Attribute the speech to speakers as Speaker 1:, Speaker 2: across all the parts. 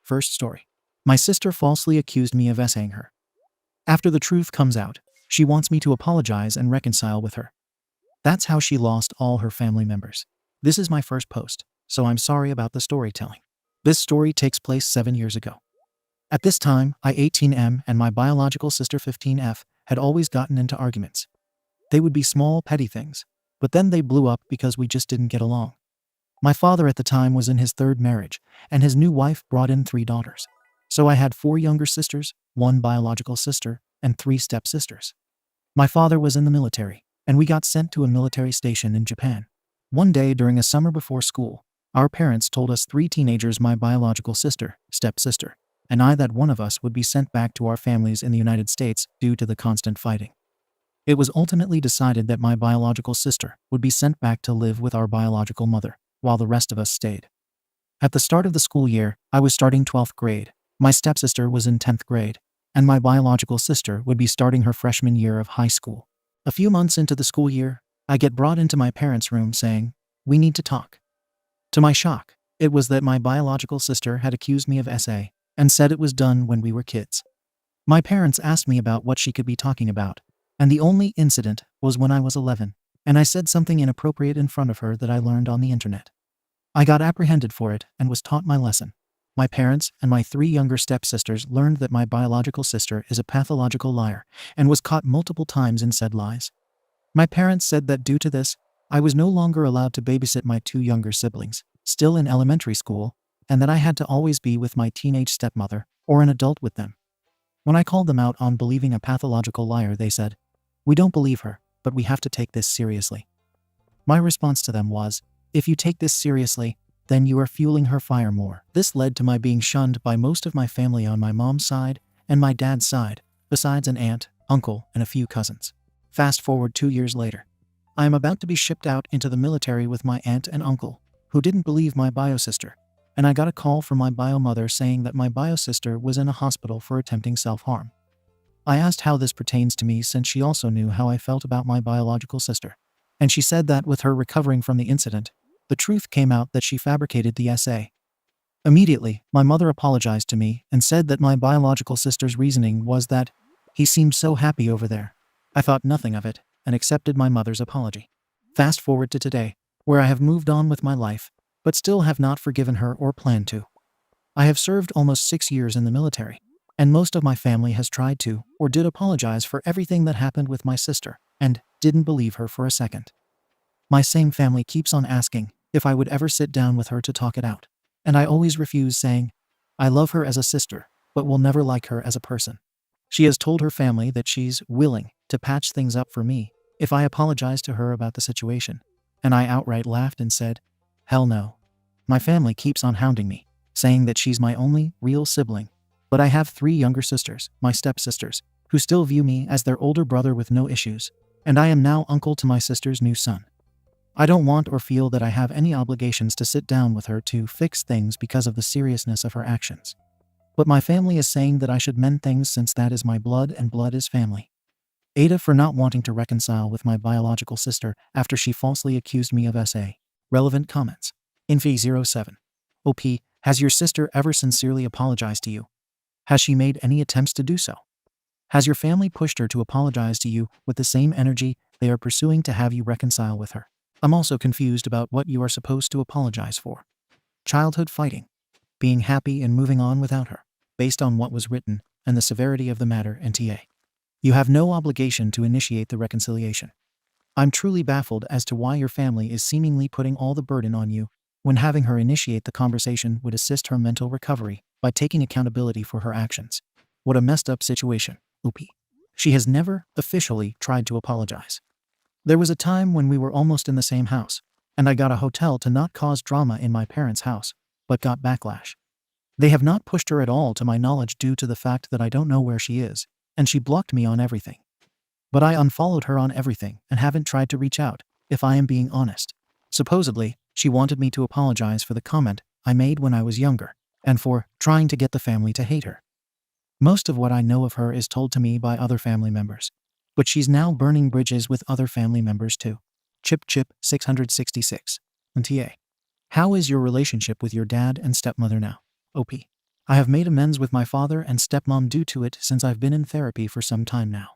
Speaker 1: First story. My sister falsely accused me of essaying her. After the truth comes out, she wants me to apologize and reconcile with her. That's how she lost all her family members. This is my first post, so I'm sorry about the storytelling. This story takes place 7 years ago. At this time, I 18M and my biological sister 15F had always gotten into arguments. They would be small, petty things, but then they blew up because we just didn't get along. My father at the time was in his third marriage, and his new wife brought in 3 daughters. So I had 4 younger sisters, 1 biological sister, and 3 stepsisters. My father was in the military, and we got sent to a military station in Japan. One day during a summer before school, our parents told us 3 teenagers, my biological sister, stepsister, and I, that one of us would be sent back to our families in the United States due to the constant fighting. It was ultimately decided that my biological sister would be sent back to live with our biological mother, while the rest of us stayed. At the start of the school year, I was starting 12th grade, my stepsister was in 10th grade, and my biological sister would be starting her freshman year of high school. A few months into the school year, I get brought into my parents' room saying, "We need to talk." To my shock, it was that my biological sister had accused me of SA and said it was done when we were kids. My parents asked me about what she could be talking about, and the only incident was when I was 11, and I said something inappropriate in front of her that I learned on the internet. I got apprehended for it and was taught my lesson. My parents and my 3 younger stepsisters learned that my biological sister is a pathological liar and was caught multiple times in said lies. My parents said that due to this, I was no longer allowed to babysit my 2 younger siblings, still in elementary school, and that I had to always be with my teenage stepmother or an adult with them. When I called them out on believing a pathological liar, they said, "We don't believe her, but we have to take this seriously." My response to them was, "If you take this seriously, then you are fueling her fire more." This led to my being shunned by most of my family on my mom's side and my dad's side, besides an aunt, uncle, and a few cousins. Fast forward 2 years later. I am about to be shipped out into the military with my aunt and uncle, who didn't believe my bio-sister, and I got a call from my bio-mother saying that my bio-sister was in a hospital for attempting self-harm. I asked how this pertains to me since she also knew how I felt about my biological sister, and she said that with her recovering from the incident, the truth came out that she fabricated the SA. Immediately, my mother apologized to me and said that my biological sister's reasoning was that he seemed so happy over there. I thought nothing of it and accepted my mother's apology. Fast forward to today, where I have moved on with my life, but still have not forgiven her or plan to. I have served almost 6 years in the military, and most of my family has tried to or did apologize for everything that happened with my sister and didn't believe her for a second. My same family keeps on asking if I would ever sit down with her to talk it out, and I always refuse, saying, "I love her as a sister, but will never like her as a person." She has told her family that she's willing to patch things up for me if I apologize to her about the situation, and I outright laughed and said, "Hell no." My family keeps on hounding me, saying that she's my only real sibling, but I have 3 younger sisters, my stepsisters, who still view me as their older brother with no issues, and I am now uncle to my sister's new son. I don't want or feel that I have any obligations to sit down with her to fix things because of the seriousness of her actions. But my family is saying that I should mend things since that is my blood and blood is family. Ada for not wanting to reconcile with my biological sister after she falsely accused me of SA. Relevant comments. Infi07. OP, has your sister ever sincerely apologized to you? Has she made any attempts to do so? Has your family pushed her to apologize to you with the same energy they are pursuing to have you reconcile with her? I'm also confused about what you are supposed to apologize for. Childhood fighting. Being happy and moving on without her, based on what was written and the severity of the matter, NTA. You have no obligation to initiate the reconciliation. I'm truly baffled as to why your family is seemingly putting all the burden on you when having her initiate the conversation would assist her mental recovery by taking accountability for her actions. What a messed up situation, OP. She has never officially tried to apologize. There was a time when we were almost in the same house, and I got a hotel to not cause drama in my parents' house, but got backlash. They have not pushed her at all to my knowledge due to the fact that I don't know where she is, and she blocked me on everything. But I unfollowed her on everything and haven't tried to reach out, if I am being honest. Supposedly, she wanted me to apologize for the comment I made when I was younger, and for trying to get the family to hate her. Most of what I know of her is told to me by other family members, but she's now burning bridges with other family members too. Chip 666. NTA. How is your relationship with your dad and stepmother now? OP. I have made amends with my father and stepmom due to it since I've been in therapy for some time now.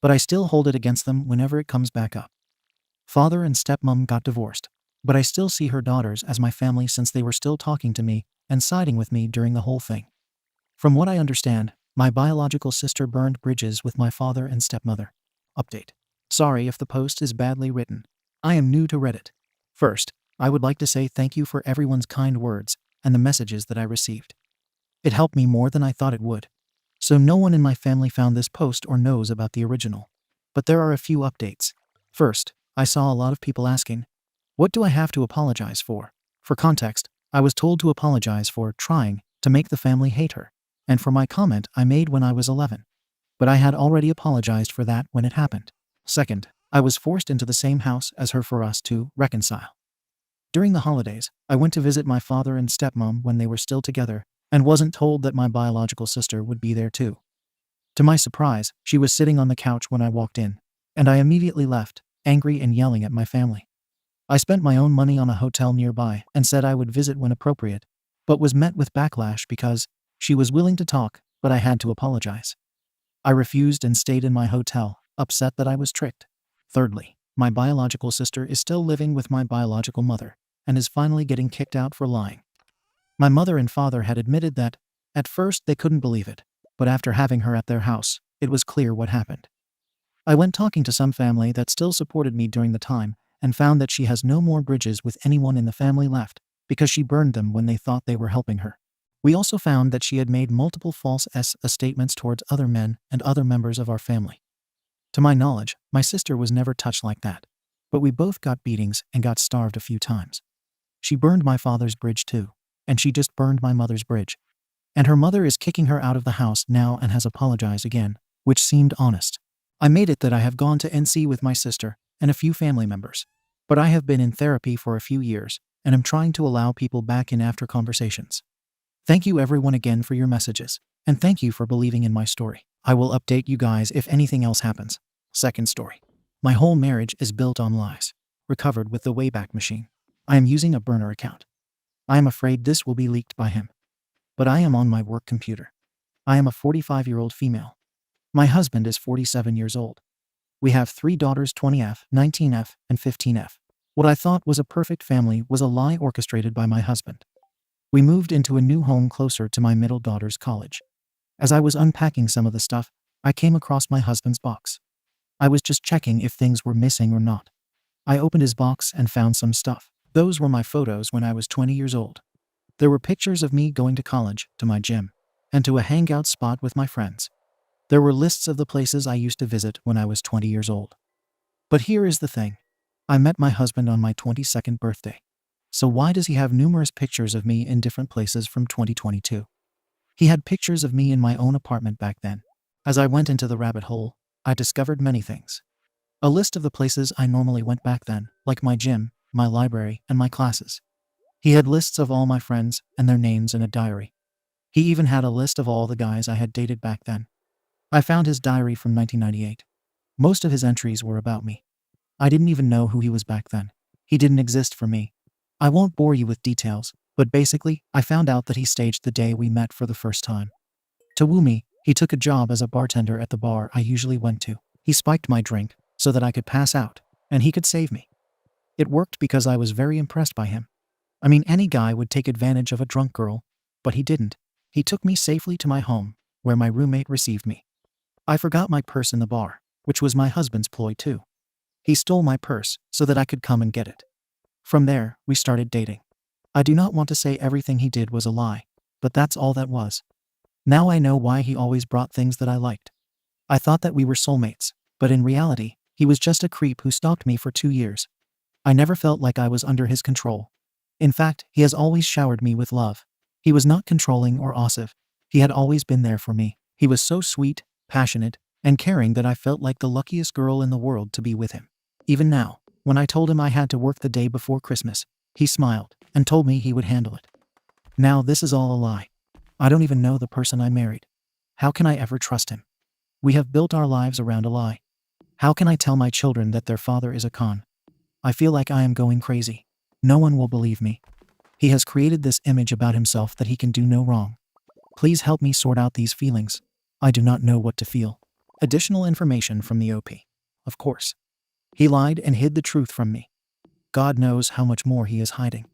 Speaker 1: But I still hold it against them whenever it comes back up. Father and stepmom got divorced, but I still see her daughters as my family since they were still talking to me and siding with me during the whole thing. From what I understand, my biological sister burned bridges with my father and stepmother. Update. Sorry if the post is badly written. I am new to Reddit. First, I would like to say thank you for everyone's kind words and the messages that I received. It helped me more than I thought it would. So no one in my family found this post or knows about the original. But there are a few updates. First, I saw a lot of people asking, what do I have to apologize for? For context, I was told to apologize for trying to make the family hate her, and for my comment I made when I was 11. But I had already apologized for that when it happened. Second, I was forced into the same house as her for us to reconcile. During the holidays, I went to visit my father and stepmom when they were still together, and wasn't told that my biological sister would be there too. To my surprise, she was sitting on the couch when I walked in, and I immediately left, angry and yelling at my family. I spent my own money on a hotel nearby and said I would visit when appropriate, but was met with backlash because she was willing to talk, but I had to apologize. I refused and stayed in my hotel, upset that I was tricked. Thirdly, my biological sister is still living with my biological mother and is finally getting kicked out for lying. My mother and father had admitted that, at first they couldn't believe it, but after having her at their house, it was clear what happened. I went talking to some family that still supported me during the time and found that she has no more bridges with anyone in the family left because she burned them when they thought they were helping her. We also found that she had made multiple false statements towards other men and other members of our family. To my knowledge, my sister was never touched like that, but we both got beatings and got starved a few times. She burned my father's bridge too, and she just burned my mother's bridge. And her mother is kicking her out of the house now and has apologized again, which seemed honest. I made it that I have gone to NC with my sister and a few family members, but I have been in therapy for a few years and am trying to allow people back in after conversations. Thank you everyone again for your messages, and thank you for believing in my story. I will update you guys if anything else happens. Second story. My whole marriage is built on lies, recovered with the Wayback Machine. I am using a burner account. I am afraid this will be leaked by him. But I am on my work computer. I am a 45-year-old female. My husband is 47 years old. We have 3 daughters, 20F, 19F, and 15F. What I thought was a perfect family was a lie orchestrated by my husband. We moved into a new home closer to my middle daughter's college. As I was unpacking some of the stuff, I came across my husband's box. I was just checking if things were missing or not. I opened his box and found some stuff. Those were my photos when I was 20 years old. There were pictures of me going to college, to my gym, and to a hangout spot with my friends. There were lists of the places I used to visit when I was 20 years old. But here is the thing. I met my husband on my 22nd birthday. So why does he have numerous pictures of me in different places from 2022? He had pictures of me in my own apartment back then. As I went into the rabbit hole, I discovered many things. A list of the places I normally went back then, like my gym, my library, and my classes. He had lists of all my friends and their names in a diary. He even had a list of all the guys I had dated back then. I found his diary from 1998. Most of his entries were about me. I didn't even know who he was back then. He didn't exist for me. I won't bore you with details, but basically, I found out that he staged the day we met for the first time. To woo me, he took a job as a bartender at the bar I usually went to. He spiked my drink so that I could pass out, and he could save me. It worked because I was very impressed by him. I mean, any guy would take advantage of a drunk girl, but he didn't. He took me safely to my home, where my roommate received me. I forgot my purse in the bar, which was my husband's ploy too. He stole my purse so that I could come and get it. From there, we started dating. I do not want to say everything he did was a lie, but that's all that was. Now I know why he always brought things that I liked. I thought that we were soulmates, but in reality, he was just a creep who stalked me for 2 years. I never felt like I was under his control. In fact, he has always showered me with love. He was not controlling or ossive. He had always been there for me. He was so sweet, passionate, and caring that I felt like the luckiest girl in the world to be with him. Even now, when I told him I had to work the day before Christmas, he smiled and told me he would handle it. Now this is all a lie. I don't even know the person I married. How can I ever trust him? We have built our lives around a lie. How can I tell my children that their father is a con? I feel like I am going crazy. No one will believe me. He has created this image about himself that he can do no wrong. Please help me sort out these feelings. I do not know what to feel. Additional information from the OP. Of course. He lied and hid the truth from me. God knows how much more he is hiding.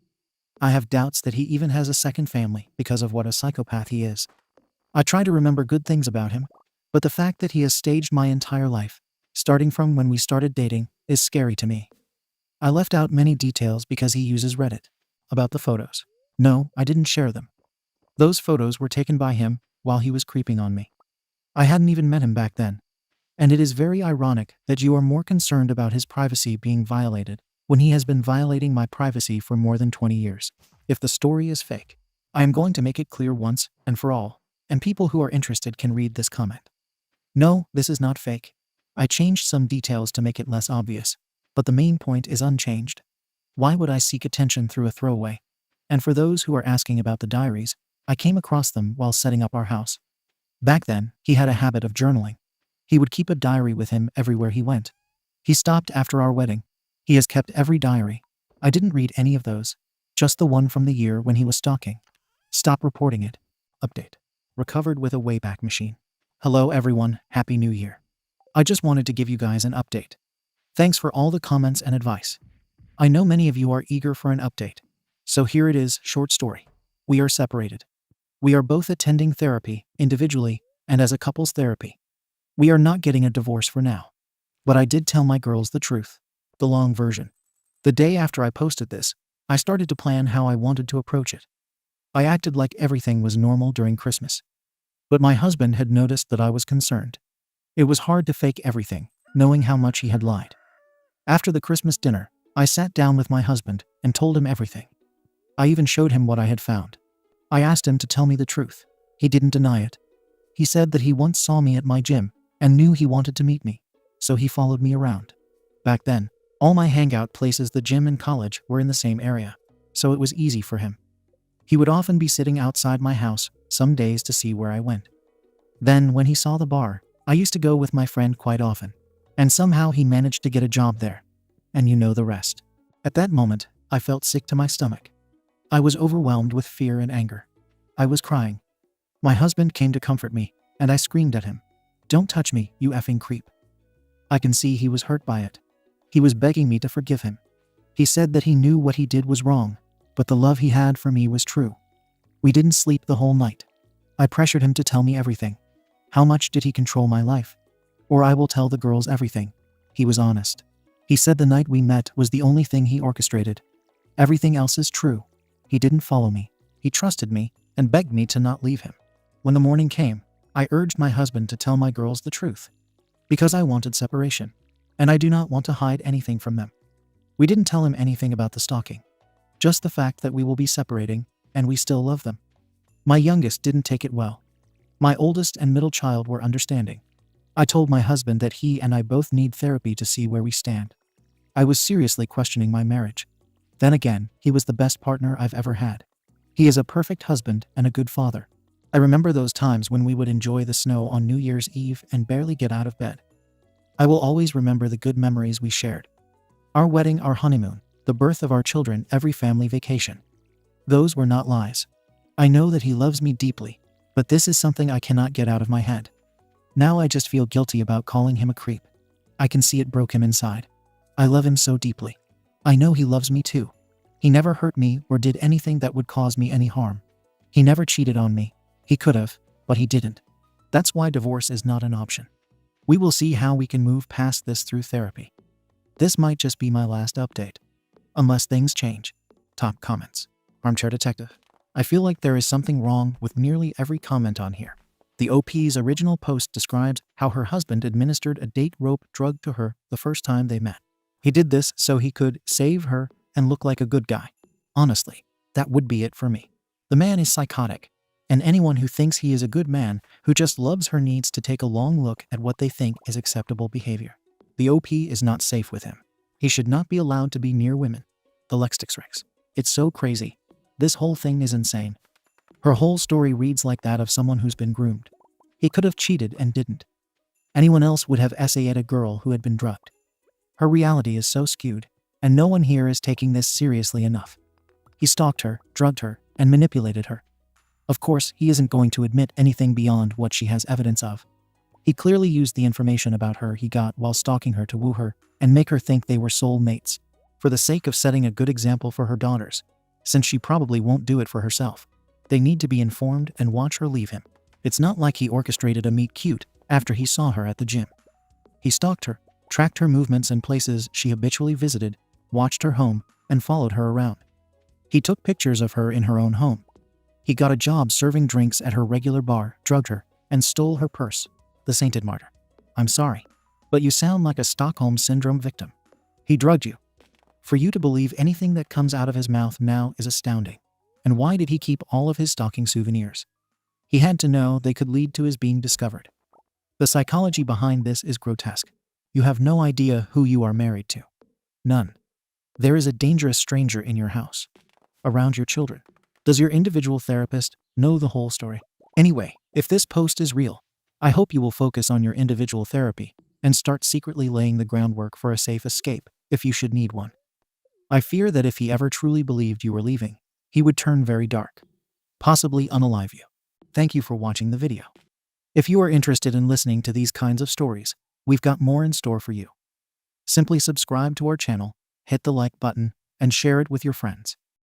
Speaker 1: I have doubts that he even has a second family because of what a psychopath he is. I try to remember good things about him, but the fact that he has staged my entire life, starting from when we started dating, is scary to me. I left out many details because he uses Reddit. About the photos. No, I didn't share them. Those photos were taken by him while he was creeping on me. I hadn't even met him back then. And it is very ironic that you are more concerned about his privacy being violated when he has been violating my privacy for more than 20 years. If the story is fake, I am going to make it clear once and for all, and people who are interested can read this comment. No, this is not fake. I changed some details to make it less obvious, but the main point is unchanged. Why would I seek attention through a throwaway? And for those who are asking about the diaries, I came across them while setting up our house. Back then, he had a habit of journaling. He would keep a diary with him everywhere he went. He stopped after our wedding. He has kept every diary. I didn't read any of those, just the one from the year when he was stalking. Stop reporting it. Update. Recovered with a Wayback Machine. Hello everyone, Happy New Year. I just wanted to give you guys an update. Thanks for all the comments and advice. I know many of you are eager for an update. So here it is, short story. We are separated. We are both attending therapy, individually, and as a couples therapy. We are not getting a divorce for now. But I did tell my girls the truth. The long version. The day after I posted this, I started to plan how I wanted to approach it. I acted like everything was normal during Christmas. But my husband had noticed that I was concerned. It was hard to fake everything, knowing how much he had lied. After the Christmas dinner, I sat down with my husband and told him everything. I even showed him what I had found. I asked him to tell me the truth. He didn't deny it. He said that he once saw me at my gym and knew he wanted to meet me, so he followed me around. Back then, all my hangout places, the gym and college, were in the same area, so it was easy for him. He would often be sitting outside my house some days to see where I went. Then, when he saw the bar, I used to go with my friend quite often, and somehow he managed to get a job there. And you know the rest. At that moment, I felt sick to my stomach. I was overwhelmed with fear and anger. I was crying. My husband came to comfort me, and I screamed at him, "Don't touch me, you effing creep." I can see he was hurt by it. He was begging me to forgive him. He said that he knew what he did was wrong, but the love he had for me was true. We didn't sleep the whole night. I pressured him to tell me everything. How much did he control my life? Or I will tell the girls everything. He was honest. He said the night we met was the only thing he orchestrated. Everything else is true. He didn't follow me. He trusted me and begged me to not leave him. When the morning came, I urged my husband to tell my girls the truth. Because I wanted separation. And I do not want to hide anything from them. We didn't tell him anything about the stalking. Just the fact that we will be separating, and we still love them. My youngest didn't take it well. My oldest and middle child were understanding. I told my husband that he and I both need therapy to see where we stand. I was seriously questioning my marriage. Then again, he was the best partner I've ever had. He is a perfect husband and a good father. I remember those times when we would enjoy the snow on New Year's Eve and barely get out of bed. I will always remember the good memories we shared. Our wedding, our honeymoon, the birth of our children, every family vacation. Those were not lies. I know that he loves me deeply, but this is something I cannot get out of my head. Now I just feel guilty about calling him a creep. I can see it broke him inside. I love him so deeply. I know he loves me too. He never hurt me or did anything that would cause me any harm. He never cheated on me. He could have, but he didn't. That's why divorce is not an option. We will see how we can move past this through therapy. This might just be my last update. Unless things change. Top comments. Armchair Detective. I feel like there is something wrong with nearly every comment on here. The OP's original post describes how her husband administered a date rope drug to her the first time they met. He did this so he could save her and look like a good guy. Honestly, that would be it for me. The man is psychotic, and anyone who thinks he is a good man who just loves her needs to take a long look at what they think is acceptable behavior. The OP is not safe with him. He should not be allowed to be near women. The Lextix Rex. It's so crazy. This whole thing is insane. Her whole story reads like that of someone who's been groomed. He could have cheated and didn't. Anyone else would have essayed a girl who had been drugged. Her reality is so skewed, and no one here is taking this seriously enough. He stalked her, drugged her, and manipulated her. Of course, he isn't going to admit anything beyond what she has evidence of. He clearly used the information about her he got while stalking her to woo her and make her think they were soul mates, for the sake of setting a good example for her daughters, since she probably won't do it for herself. They need to be informed and watch her leave him. It's not like he orchestrated a meet cute after he saw her at the gym. He stalked her, tracked her movements and places she habitually visited, watched her home, and followed her around. He took pictures of her in her own home. He got a job serving drinks at her regular bar, drugged her, and stole her purse. The sainted martyr. I'm sorry, but you sound like a Stockholm Syndrome victim. He drugged you. For you to believe anything that comes out of his mouth now is astounding. And why did he keep all of his stalking souvenirs? He had to know they could lead to his being discovered. The psychology behind this is grotesque. You have no idea who you are married to. None. There is a dangerous stranger in your house, around your children. Does your individual therapist know the whole story? Anyway, if this post is real, I hope you will focus on your individual therapy and start secretly laying the groundwork for a safe escape if you should need one. I fear that if he ever truly believed you were leaving, he would turn very dark, possibly unalive you. Thank you for watching the video. If you are interested in listening to these kinds of stories, we've got more in store for you. Simply subscribe to our channel, hit the like button, and share it with your friends.